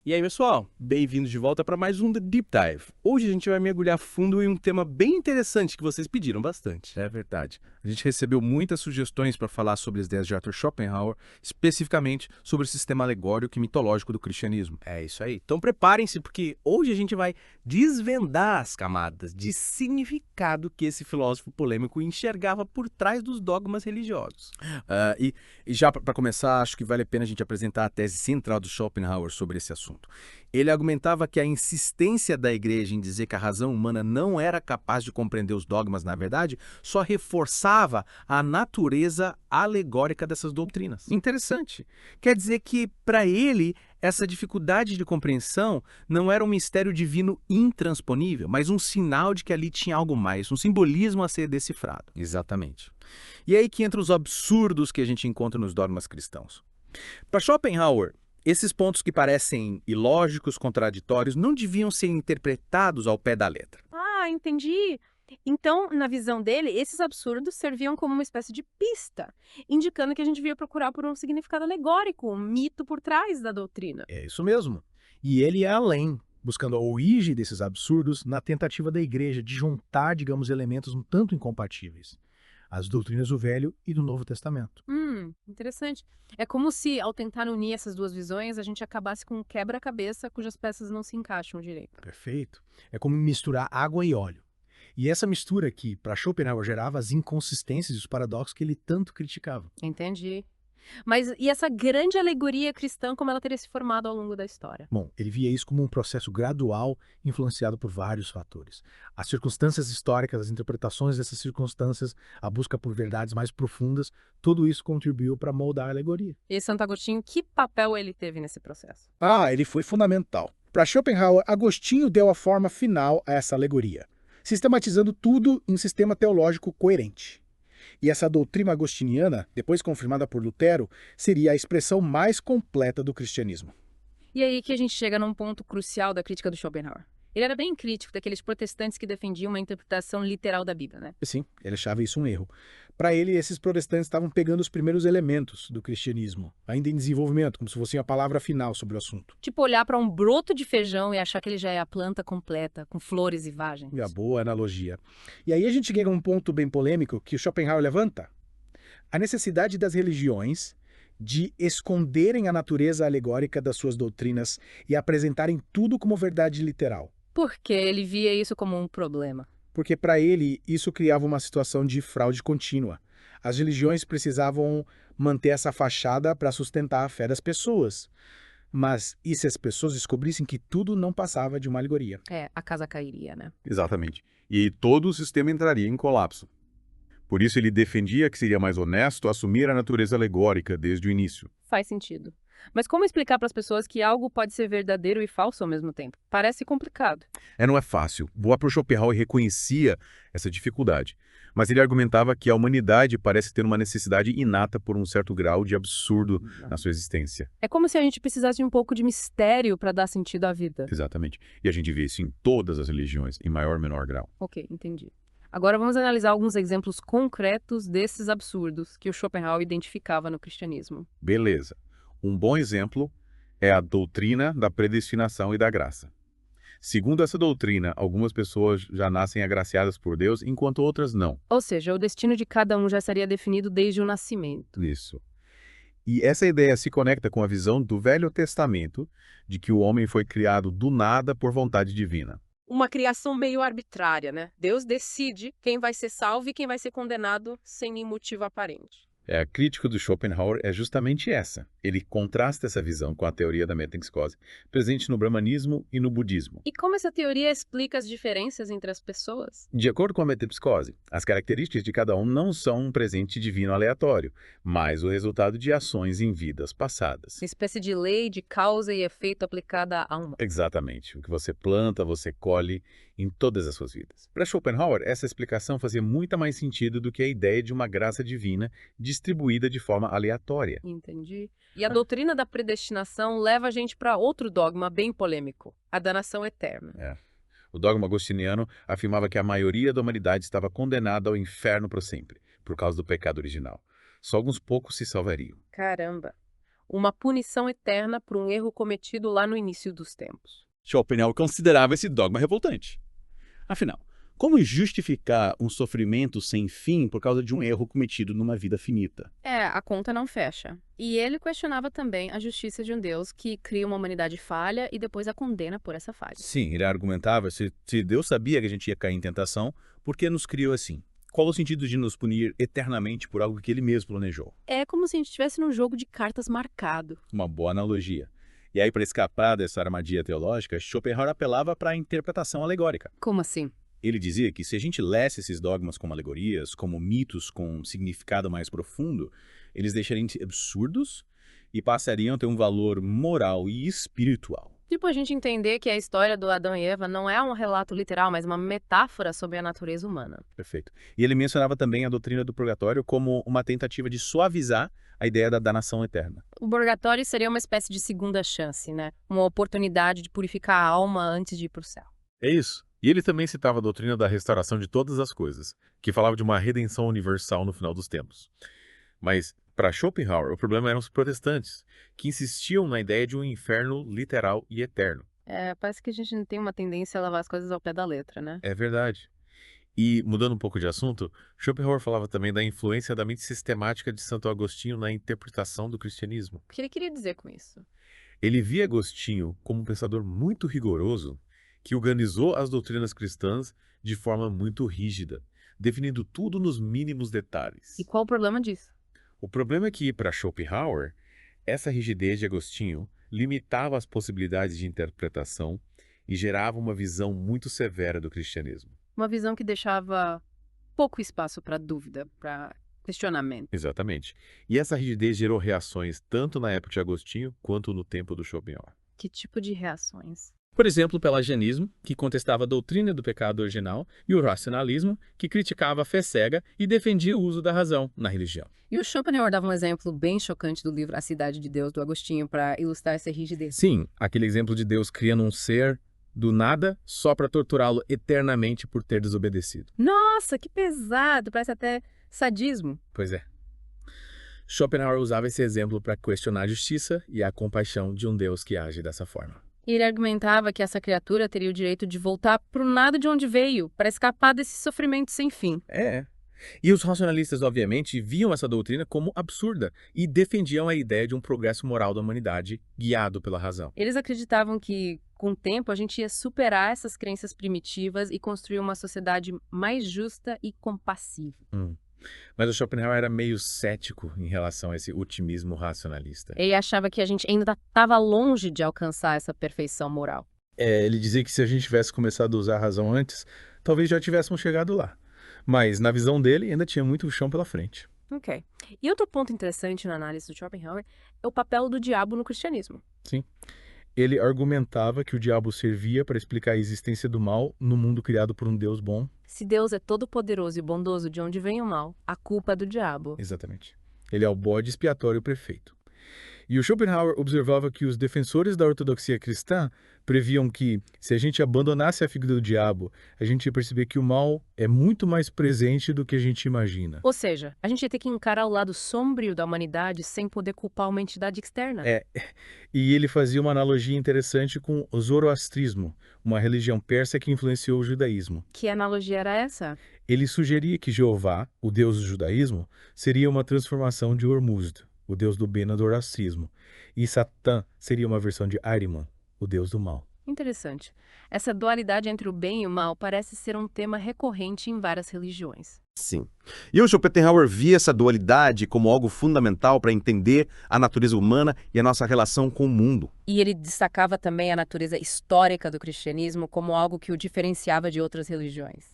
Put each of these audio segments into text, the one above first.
E aí, pessoal, bem-vindos de volta para mais um The Deep Dive. Hoje a gente vai mergulhar fundo em um tema bem interessante que vocês pediram bastante. É verdade. A gente recebeu muitas sugestões para falar sobre as ideias de Arthur Schopenhauer, especificamente sobre o sistema alegórico e mitológico do cristianismo. É isso aí. Então preparem-se, porque hoje a gente vai desvendar as camadas de significado que esse filósofo polêmico enxergava por trás dos dogmas religiosos. E já para começar, acho que vale a pena a gente apresentar a tese central do Schopenhauer sobre esse assunto. Ele argumentava que a insistência da igreja em dizer que a razão humana não era capaz de compreender os dogmas, na verdade, só reforçava a natureza alegórica dessas doutrinas. Interessante. Quer dizer que, para ele, essa dificuldade de compreensão não era um mistério divino intransponível, mas um sinal de que ali tinha algo mais, um simbolismo a ser decifrado. Exatamente. E aí que entra os absurdos que a gente encontra nos dogmas cristãos. Para Schopenhauer, esses pontos que parecem ilógicos, contraditórios, não deviam ser interpretados ao pé da letra. Ah, entendi. Então, na visão dele, esses absurdos serviam como uma espécie de pista, indicando que a gente devia procurar por um significado alegórico, um mito por trás da doutrina. É isso mesmo. E ele ia além, buscando a origem desses absurdos na tentativa da igreja de juntar, digamos, elementos um tanto incompatíveis. As doutrinas do Velho e do Novo Testamento. Interessante. É como se, ao tentar unir essas duas visões, a gente acabasse com um quebra-cabeça cujas peças não se encaixam direito. Perfeito. É como misturar água e óleo. E essa mistura aqui, para Schopenhauer, gerava as inconsistências e os paradoxos que ele tanto criticava. Entendi. Mas e essa grande alegoria cristã, como ela teria se formado ao longo da história? Bom, ele via isso como um processo gradual, influenciado por vários fatores. As circunstâncias históricas, as interpretações dessas circunstâncias, a busca por verdades mais profundas, tudo isso contribuiu para moldar a alegoria. E Santo Agostinho, que papel ele teve nesse processo? Ele foi fundamental. Para Schopenhauer, Agostinho deu a forma final a essa alegoria, sistematizando tudo em um sistema teológico coerente. E essa doutrina agostiniana, depois confirmada por Lutero, seria a expressão mais completa do cristianismo. E aí que a gente chega num ponto crucial da crítica do Schopenhauer. Ele era bem crítico daqueles protestantes que defendiam uma interpretação literal da Bíblia, né? Sim, ele achava isso um erro. Para ele, esses protestantes estavam pegando os primeiros elementos do cristianismo, ainda em desenvolvimento, como se fosse a palavra final sobre o assunto. Tipo olhar para um broto de feijão e achar que ele já é a planta completa, com flores e vagens. E a boa analogia. E aí a gente chega a um ponto bem polêmico que o Schopenhauer levanta. A necessidade das religiões de esconderem a natureza alegórica das suas doutrinas e apresentarem tudo como verdade literal. Porque ele via isso como um problema. Porque para ele isso criava uma situação de fraude contínua. As religiões precisavam manter essa fachada para sustentar a fé das pessoas. Mas e se as pessoas descobrissem que tudo não passava de uma alegoria? A casa cairia, né? Exatamente. E todo o sistema entraria em colapso. Por isso ele defendia que seria mais honesto assumir a natureza alegórica desde o início. Faz sentido. Mas como explicar para as pessoas que algo pode ser verdadeiro e falso ao mesmo tempo? Parece complicado. Não é fácil. O Schopenhauer reconhecia essa dificuldade, mas ele argumentava que a humanidade parece ter uma necessidade inata por um certo grau de absurdo na sua existência. É como se a gente precisasse de um pouco de mistério para dar sentido à vida. Exatamente. E a gente vê isso em todas as religiões, em maior ou menor grau. Ok, entendi. Agora vamos analisar alguns exemplos concretos desses absurdos que o Schopenhauer identificava no cristianismo. Beleza. Um bom exemplo é a doutrina da predestinação e da graça. Segundo essa doutrina, algumas pessoas já nascem agraciadas por Deus, enquanto outras não. Ou seja, o destino de cada um já estaria definido desde o nascimento. Isso. E essa ideia se conecta com a visão do Velho Testamento de que o homem foi criado do nada por vontade divina. Uma criação meio arbitrária, né? Deus decide quem vai ser salvo e quem vai ser condenado sem nenhum motivo aparente. A crítica do Schopenhauer é justamente essa. Ele contrasta essa visão com a teoria da metempsicose, presente no brahmanismo e no budismo. E como essa teoria explica as diferenças entre as pessoas? De acordo com a metempsicose, as características de cada um não são um presente divino aleatório, mas o resultado de ações em vidas passadas. Uma espécie de lei de causa e efeito aplicada à alma. Exatamente. O que você planta, você colhe em todas as suas vidas. Para Schopenhauer, essa explicação fazia muito mais sentido do que a ideia de uma graça divina distribuída de forma aleatória. Entendi. E a doutrina da predestinação leva a gente para outro dogma bem polêmico, a da nação eterna. O dogma agostiniano afirmava que a maioria da humanidade estava condenada ao inferno para sempre, por causa do pecado original. Só alguns poucos se salvariam. Caramba. uma punição eterna por um erro cometido lá no início dos tempos. Schopenhauer considerava esse dogma revoltante. Afinal, como justificar um sofrimento sem fim por causa de um erro cometido numa vida finita? A conta não fecha. E ele questionava também a justiça de um Deus que cria uma humanidade falha e depois a condena por essa falha. Sim, ele argumentava, se Deus sabia que a gente ia cair em tentação, por que nos criou assim? Qual o sentido de nos punir eternamente por algo que ele mesmo planejou? É como se a gente estivesse num jogo de cartas marcado. Uma boa analogia. E aí, para escapar dessa armadilha teológica, Schopenhauer apelava para a interpretação alegórica. Como assim? Ele dizia que se a gente lesse esses dogmas como alegorias, como mitos com significado mais profundo, eles deixariam de ser absurdos e passariam a ter um valor moral e espiritual. Tipo a gente entender que a história do Adão e Eva não é um relato literal, mas uma metáfora sobre a natureza humana. Perfeito. E ele mencionava também a doutrina do purgatório como uma tentativa de suavizar a ideia da danação eterna. O purgatório seria uma espécie de segunda chance, né? Uma oportunidade de purificar a alma antes de ir para o céu. É isso. E ele também citava a doutrina da restauração de todas as coisas, que falava de uma redenção universal no final dos tempos. Mas, para Schopenhauer, o problema eram os protestantes, que insistiam na ideia de um inferno literal e eterno. Parece que a gente não tem uma tendência a levar as coisas ao pé da letra, né? É verdade. E, mudando um pouco de assunto, Schopenhauer falava também da influência da mente sistemática de Santo Agostinho na interpretação do cristianismo. O que ele queria dizer com isso? Ele via Agostinho como um pensador muito rigoroso, que organizou as doutrinas cristãs de forma muito rígida, definindo tudo nos mínimos detalhes. E qual o problema disso? O problema é que, para Schopenhauer, essa rigidez de Agostinho limitava as possibilidades de interpretação e gerava uma visão muito severa do cristianismo. Uma visão que deixava pouco espaço para dúvida, para questionamento. Exatamente. E essa rigidez gerou reações tanto na época de Agostinho quanto no tempo do Schopenhauer. Que tipo de reações? Por exemplo, o pelagianismo, que contestava a doutrina do pecado original, e o racionalismo, que criticava a fé cega e defendia o uso da razão na religião. E o Schopenhauer dava um exemplo bem chocante do livro A Cidade de Deus, do Agostinho, para ilustrar essa rigidez. Sim, aquele exemplo de Deus criando um ser do nada só para torturá-lo eternamente por ter desobedecido. Nossa, que pesado! Parece até sadismo. Pois é. Schopenhauer usava esse exemplo para questionar a justiça e a compaixão de um Deus que age dessa forma. E ele argumentava que essa criatura teria o direito de voltar para o nada de onde veio, para escapar desse sofrimento sem fim. E os racionalistas, obviamente, viam essa doutrina como absurda e defendiam a ideia de um progresso moral da humanidade guiado pela razão. Eles acreditavam que, com o tempo, a gente ia superar essas crenças primitivas e construir uma sociedade mais justa e compassiva. Mas o Schopenhauer era meio cético em relação a esse otimismo racionalista. Ele achava que a gente ainda estava longe de alcançar essa perfeição moral. Ele dizia que se a gente tivesse começado a usar a razão antes, talvez já tivéssemos chegado lá. Mas, na visão dele, ainda tinha muito chão pela frente. Ok. E outro ponto interessante na análise do Schopenhauer é o papel do diabo no cristianismo. Sim. Ele argumentava que o diabo servia para explicar a existência do mal no mundo criado por um Deus bom. Se Deus é todo-poderoso e bondoso, de onde vem o mal, a culpa é do diabo. Exatamente. Ele é o bode expiatório perfeito. E o Schopenhauer observava que os defensores da ortodoxia cristã previam que, se a gente abandonasse a figura do diabo, a gente ia perceber que o mal é muito mais presente do que a gente imagina. Ou seja, a gente ia ter que encarar o lado sombrio da humanidade sem poder culpar uma entidade externa. E ele fazia uma analogia interessante com o zoroastrismo, uma religião persa que influenciou o judaísmo. Que analogia era essa? Ele sugeria que Jeová, o deus do judaísmo, seria uma transformação de Hormuzd, o deus do bem no zoroastrismo, e Satã seria uma versão de Ahriman, o deus do mal. Interessante. Essa dualidade entre o bem e o mal parece ser um tema recorrente em várias religiões. Sim. E o Schopenhauer via essa dualidade como algo fundamental para entender a natureza humana e a nossa relação com o mundo. E ele destacava também a natureza histórica do cristianismo como algo que o diferenciava de outras religiões.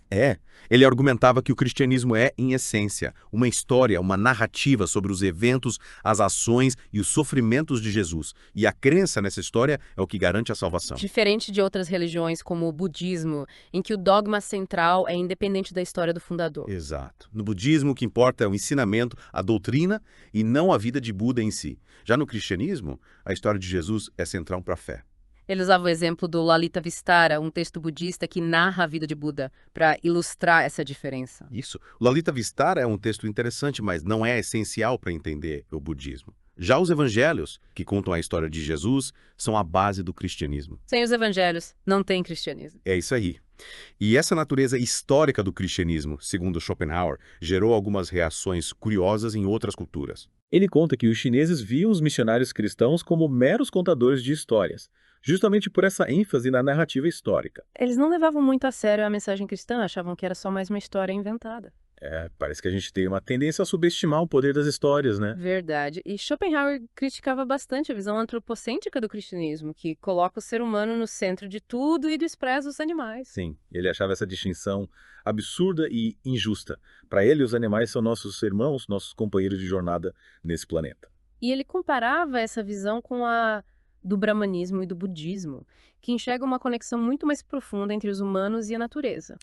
Ele argumentava que o cristianismo é, em essência, uma história, uma narrativa sobre os eventos, as ações e os sofrimentos de Jesus. E a crença nessa história é o que garante a salvação. Diferente de outras religiões como o budismo, em que o dogma central é independente da história do fundador. Exato. No budismo, o que importa é o ensinamento, a doutrina e não a vida de Buda em si. Já no cristianismo, a história de Jesus é central para a fé. Ele usava o exemplo do Lalita Vistara, um texto budista que narra a vida de Buda, para ilustrar essa diferença. Isso. O Lalita Vistara é um texto interessante, mas não é essencial para entender o budismo. Já os evangelhos, que contam a história de Jesus, são a base do cristianismo. Sem os evangelhos, não tem cristianismo. É isso aí. E essa natureza histórica do cristianismo, segundo Schopenhauer, gerou algumas reações curiosas em outras culturas. Ele conta que os chineses viam os missionários cristãos como meros contadores de histórias, justamente por essa ênfase na narrativa histórica. Eles não levavam muito a sério a mensagem cristã, achavam que era só mais uma história inventada. Parece que a gente tem uma tendência a subestimar o poder das histórias, né? Verdade. E Schopenhauer criticava bastante a visão antropocêntrica do cristianismo, que coloca o ser humano no centro de tudo e despreza os animais. Sim, ele achava essa distinção absurda e injusta. Para ele, os animais são nossos irmãos, nossos companheiros de jornada nesse planeta. E ele comparava essa visão com a do brahmanismo e do budismo, que enxerga uma conexão muito mais profunda entre os humanos e a natureza.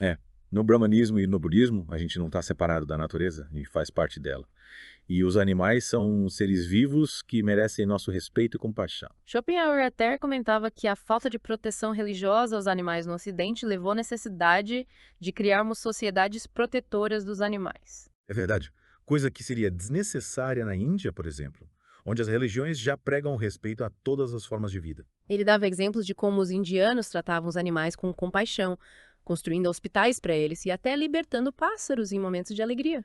No brahmanismo e no budismo, a gente não está separado da natureza, a gente faz parte dela. E os animais são seres vivos que merecem nosso respeito e compaixão. Schopenhauer até comentava que a falta de proteção religiosa aos animais no Ocidente levou à necessidade de criarmos sociedades protetoras dos animais. É verdade. Coisa que seria desnecessária na Índia, por exemplo, onde as religiões já pregam o respeito a todas as formas de vida. Ele dava exemplos de como os indianos tratavam os animais com compaixão, construindo hospitais para eles e até libertando pássaros em momentos de alegria.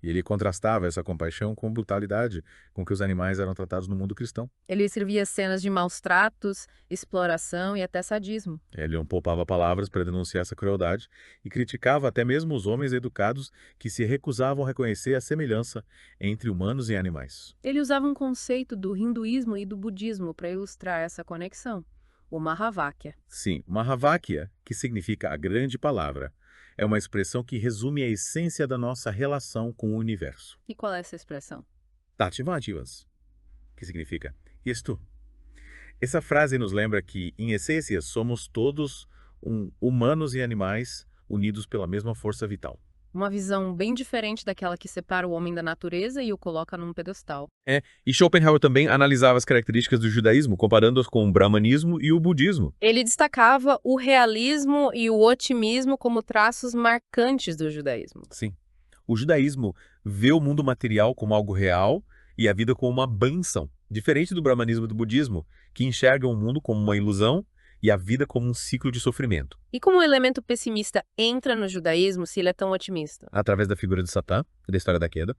E ele contrastava essa compaixão com a brutalidade com que os animais eram tratados no mundo cristão. Ele escrevia cenas de maus tratos, exploração e até sadismo. Ele não poupava palavras para denunciar essa crueldade e criticava até mesmo os homens educados que se recusavam a reconhecer a semelhança entre humanos e animais. Ele usava um conceito do hinduísmo e do budismo para ilustrar essa conexão. O Mahavakya. Sim, Mahavakya, que significa a grande palavra, é uma expressão que resume a essência da nossa relação com o universo. E qual é essa expressão? Tativadivas, que significa isto. Essa frase nos lembra que, em essência, somos todos humanos e animais unidos pela mesma força vital. Uma visão bem diferente daquela que separa o homem da natureza e o coloca num pedestal. E Schopenhauer também analisava as características do judaísmo, comparando-as com o brahmanismo e o budismo. Ele destacava o realismo e o otimismo como traços marcantes do judaísmo. Sim. O judaísmo vê o mundo material como algo real e a vida como uma bênção, diferente do brahmanismo e do budismo, que enxergam o mundo como uma ilusão e a vida como um ciclo de sofrimento. E como o elemento pessimista entra no judaísmo se ele é tão otimista? Através da figura de Satã, da história da queda,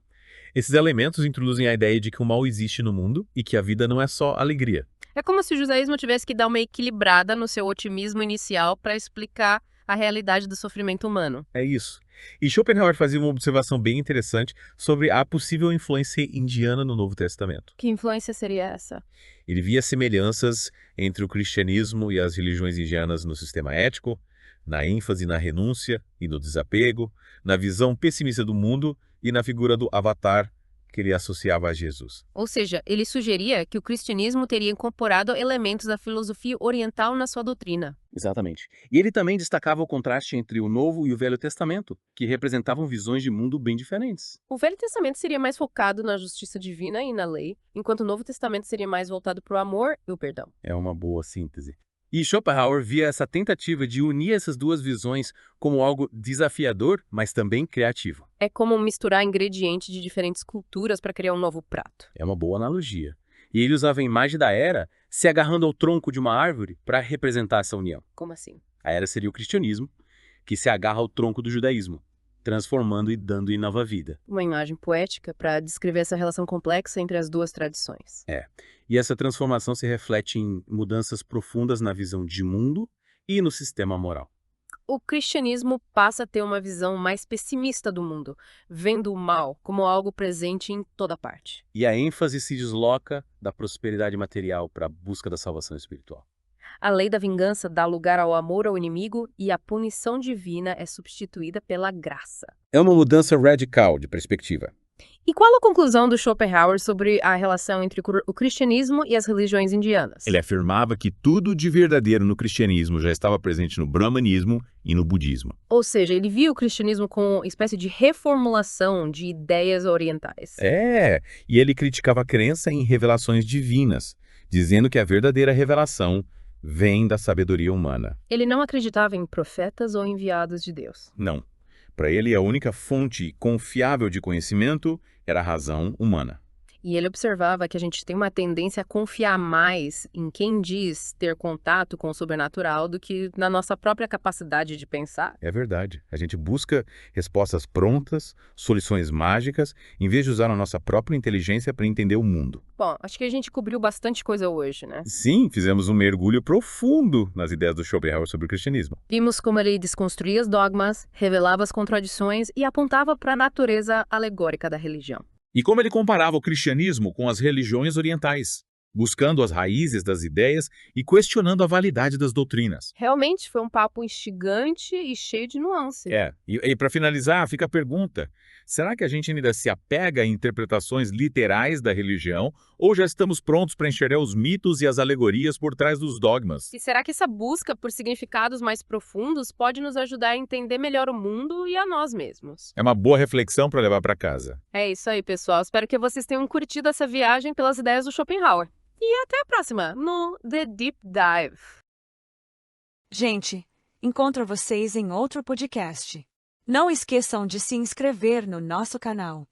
esses elementos introduzem a ideia de que o mal existe no mundo e que a vida não é só alegria. É como se o judaísmo tivesse que dar uma equilibrada no seu otimismo inicial para explicar a realidade do sofrimento humano. É isso. E Schopenhauer fazia uma observação bem interessante sobre a possível influência indiana no Novo Testamento. Que influência seria essa? Ele via semelhanças entre o cristianismo e as religiões indianas no sistema ético, na ênfase na renúncia e no desapego, na visão pessimista do mundo e na figura do avatar que ele associava a Jesus. Ou seja, ele sugeria que o cristianismo teria incorporado elementos da filosofia oriental na sua doutrina. Exatamente. E ele também destacava o contraste entre o Novo e o Velho Testamento, que representavam visões de mundo bem diferentes. O Velho Testamento seria mais focado na justiça divina e na lei, enquanto o Novo Testamento seria mais voltado para o amor e o perdão. É uma boa síntese. E Schopenhauer via essa tentativa de unir essas duas visões como algo desafiador, mas também criativo. É como misturar ingredientes de diferentes culturas para criar um novo prato. É uma boa analogia. E ele usava a imagem da era se agarrando ao tronco de uma árvore para representar essa união. Como assim? A era seria o cristianismo, que se agarra ao tronco do judaísmo, transformando e dando nova vida. Uma imagem poética para descrever essa relação complexa entre as duas tradições. E essa transformação se reflete em mudanças profundas na visão de mundo e no sistema moral. O cristianismo passa a ter uma visão mais pessimista do mundo, vendo o mal como algo presente em toda parte. E a ênfase se desloca da prosperidade material para a busca da salvação espiritual. A lei da vingança dá lugar ao amor ao inimigo e a punição divina é substituída pela graça. É uma mudança radical de perspectiva. E qual a conclusão do Schopenhauer sobre a relação entre o cristianismo e as religiões indianas? Ele afirmava que tudo de verdadeiro no cristianismo já estava presente no brahmanismo e no budismo. Ou seja, ele via o cristianismo como uma espécie de reformulação de ideias orientais. E ele criticava a crença em revelações divinas, dizendo que a verdadeira revelação vem da sabedoria humana. Ele não acreditava em profetas ou enviados de Deus. Não. Para ele, a única fonte confiável de conhecimento era a razão humana. E ele observava que a gente tem uma tendência a confiar mais em quem diz ter contato com o sobrenatural do que na nossa própria capacidade de pensar. É verdade. A gente busca respostas prontas, soluções mágicas, em vez de usar a nossa própria inteligência para entender o mundo. Bom, acho que a gente cobriu bastante coisa hoje, né? Sim, fizemos um mergulho profundo nas ideias do Schopenhauer sobre o cristianismo. Vimos como ele desconstruía os dogmas, revelava as contradições e apontava para a natureza alegórica da religião. E como ele comparava o cristianismo com as religiões orientais, buscando as raízes das ideias e questionando a validade das doutrinas. Realmente foi um papo instigante e cheio de nuances. E para finalizar, fica a pergunta: será que a gente ainda se apega a interpretações literais da religião ou já estamos prontos para enxergar os mitos e as alegorias por trás dos dogmas? E será que essa busca por significados mais profundos pode nos ajudar a entender melhor o mundo e a nós mesmos? É uma boa reflexão para levar para casa. É isso aí, pessoal. Espero que vocês tenham curtido essa viagem pelas ideias do Schopenhauer. E até a próxima, no The Deep Dive. Gente, encontro vocês em outro podcast. Não esqueçam de se inscrever no nosso canal